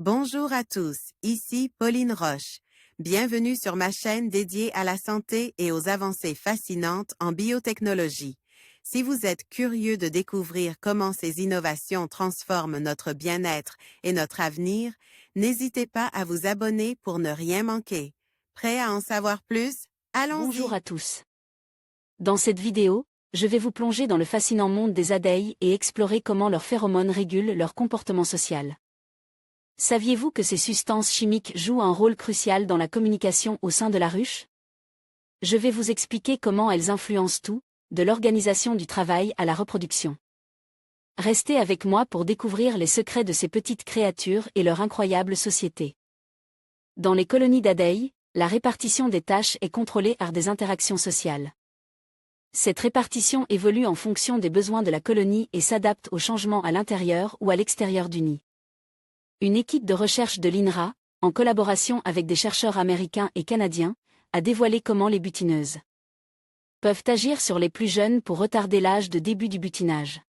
Bonjour à tous, ici Pauline Roche. Bienvenue sur ma chaîne dédiée à la santé et aux avancées fascinantes en biotechnologie. Si vous êtes curieux de découvrir comment ces innovations transforment notre bien-être et notre avenir, n'hésitez pas à vous abonner pour ne rien manquer. Prêt à en savoir plus? Bonjour Allons-y! à tous. Dans cette vidéo, je vais vous plonger dans le fascinant monde des abeilles et explorer comment leurs phéromones régulent leur comportement social. Saviez-vous que ces substances chimiques jouent un rôle crucial dans la communication au sein de la ruche? Je vais vous expliquer comment elles influencent tout, de l'organisation du travail à la reproduction. Restez avec moi pour découvrir les secrets de ces petites créatures et leur incroyable société. Dans les colonies d'abeilles, la répartition des tâches est contrôlée par des interactions sociales. Cette répartition évolue en fonction des besoins de la colonie et s'adapte aux changements à l'intérieur ou à l'extérieur du nid. Une équipe de recherche de l'INRA, en collaboration avec des chercheurs américains et canadiens, a dévoilé comment les butineuses peuvent agir sur les plus jeunes pour retarder l'âge de début du butinage.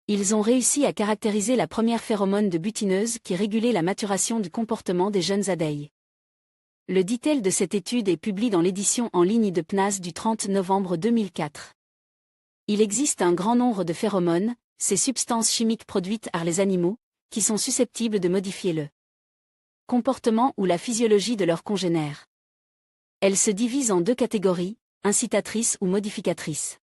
Ils ont réussi à caractériser la première phéromone de butineuse qui régulait la maturation du comportement des jeunes abeilles. Le detail de cette étude est publié dans l'édition en ligne de PNAS du 30 novembre 2004. Il existe un grand nombre de phéromones, ces substances chimiques produites par les animaux, qui sont susceptibles de modifier le comportement ou la physiologie de leurs congénères. Elles se divisent en deux catégories, incitatrices ou modificatrices.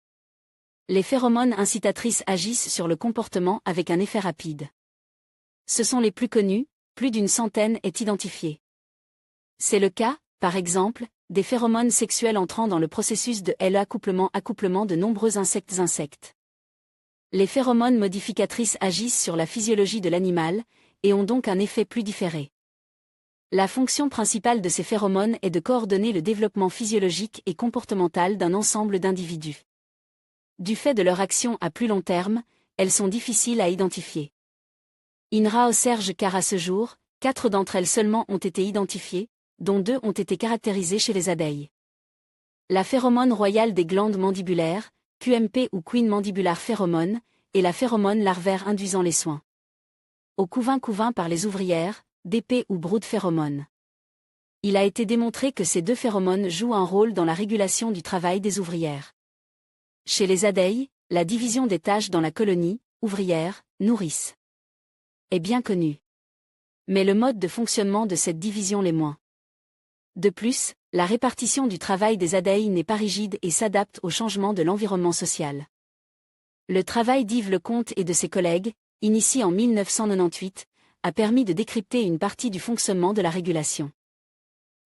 Les phéromones incitatrices agissent sur le comportement avec un effet rapide. Ce sont les plus connus, plus d'une centaine est identifiée. C'est le cas, par exemple, des phéromones sexuels entrant dans le processus de l'accouplement de nombreux insectes. Les phéromones modificatrices agissent sur la physiologie de l'animal, et ont donc un effet plus différé. La fonction principale de ces phéromones est de coordonner le développement physiologique et comportemental d'un ensemble d'individus. Du fait de leur action à plus long terme, elles sont difficiles à identifier. INRA observe car à ce jour, 4 d'entre elles seulement ont été identifiées, dont 2 ont été caractérisées chez les abeilles. La phéromone royale des glandes mandibulaires, QMP ou Queen Mandibular Pheromone, et la phéromone larvaire induisant les soins. Au couvain par les ouvrières, DP ou brood phéromone. Il a été démontré que ces deux phéromones jouent un rôle dans la régulation du travail des ouvrières. Chez les abeilles, la division des tâches dans la colonie, ouvrière, nourrice, est bien connue. Mais le mode de fonctionnement de cette division l'est moins. De plus, la répartition du travail des abeilles n'est pas rigide et s'adapte aux changements de l'environnement social. Le travail d'Yves Lecomte et de ses collègues, initié en 1998, a permis de décrypter une partie du fonctionnement de la régulation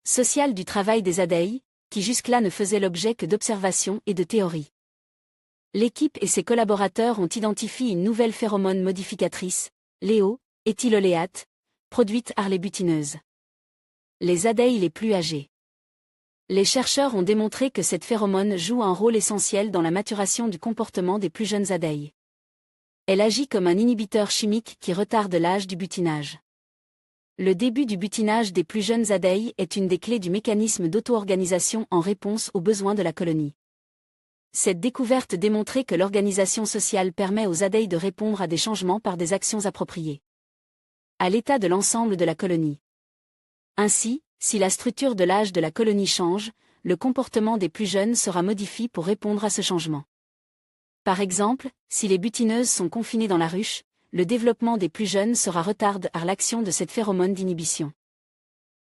sociale du travail des abeilles, qui jusque-là ne faisait l'objet que d'observations et de théories. L'équipe et ses collaborateurs ont identifié une nouvelle phéromone modificatrice, éthyloléate, produite par les butineuses. Les abeilles les plus âgées. Les chercheurs ont démontré que cette phéromone joue un rôle essentiel dans la maturation du comportement des plus jeunes abeilles. Elle agit comme un inhibiteur chimique qui retarde l'âge du butinage. Le début du butinage des plus jeunes abeilles est une des clés du mécanisme d'auto-organisation en réponse aux besoins de la colonie. Cette découverte démontrait que l'organisation sociale permet aux abeilles de répondre à des changements par des actions appropriées à l'état de l'ensemble de la colonie. Ainsi, si la structure de l'âge de la colonie change, le comportement des plus jeunes sera modifié pour répondre à ce changement. Par exemple, si les butineuses sont confinées dans la ruche, le développement des plus jeunes sera retardé par l'action de cette phéromone d'inhibition.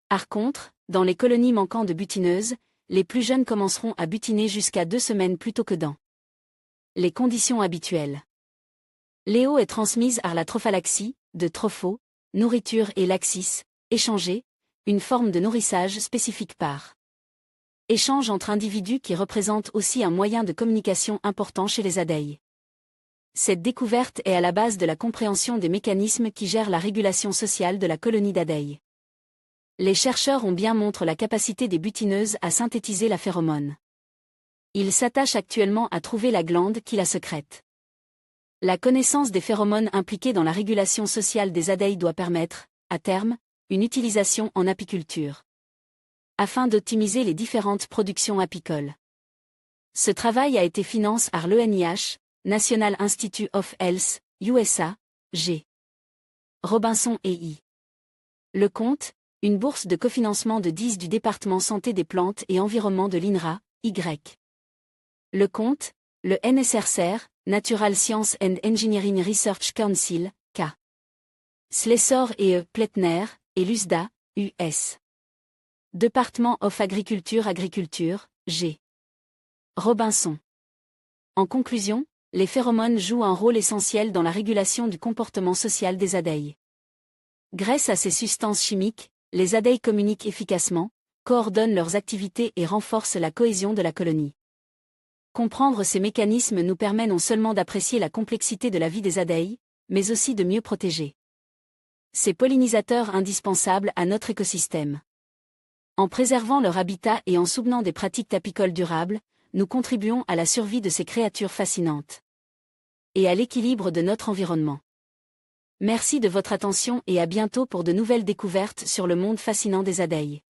Par contre, dans les colonies manquant de butineuses, les plus jeunes commenceront à butiner jusqu'à 2 semaines plus tôt que dans les conditions habituelles. L'éo est transmise par la trophalaxie, de tropho, nourriture et laxis, échanger, une forme de nourrissage spécifique par échange entre individus qui représente aussi un moyen de communication important chez les abeilles. Cette découverte est à la base de la compréhension des mécanismes qui gèrent la régulation sociale de la colonie d'abeilles. Les chercheurs ont bien montré la capacité des butineuses à synthétiser la phéromone. Ils s'attachent actuellement à trouver la glande qui la sécrète. La connaissance des phéromones impliquées dans la régulation sociale des abeilles doit permettre, à terme, une utilisation en apiculture, afin d'optimiser les différentes productions apicoles. Ce travail a été financé par l'ENIH, National Institute of Health, USA, G. Robinson et I. Le Compte, une bourse de cofinancement de 10 du département santé des plantes et environnement de l'INRA, Y. Le Compte, le NSRCR, Natural Science and Engineering Research Council, K. Slessor et E. Pletner, et l'USDA, US. Department of Agriculture G. Robinson. En conclusion, les phéromones jouent un rôle essentiel dans la régulation du comportement social des abeilles. Grâce à ces substances chimiques, les abeilles communiquent efficacement, coordonnent leurs activités et renforcent la cohésion de la colonie. Comprendre ces mécanismes nous permet non seulement d'apprécier la complexité de la vie des abeilles, mais aussi de mieux protéger ces pollinisateurs indispensables à notre écosystème. En préservant leur habitat et en soutenant des pratiques apicoles durables, nous contribuons à la survie de ces créatures fascinantes et à l'équilibre de notre environnement. Merci de votre attention et à bientôt pour de nouvelles découvertes sur le monde fascinant des abeilles.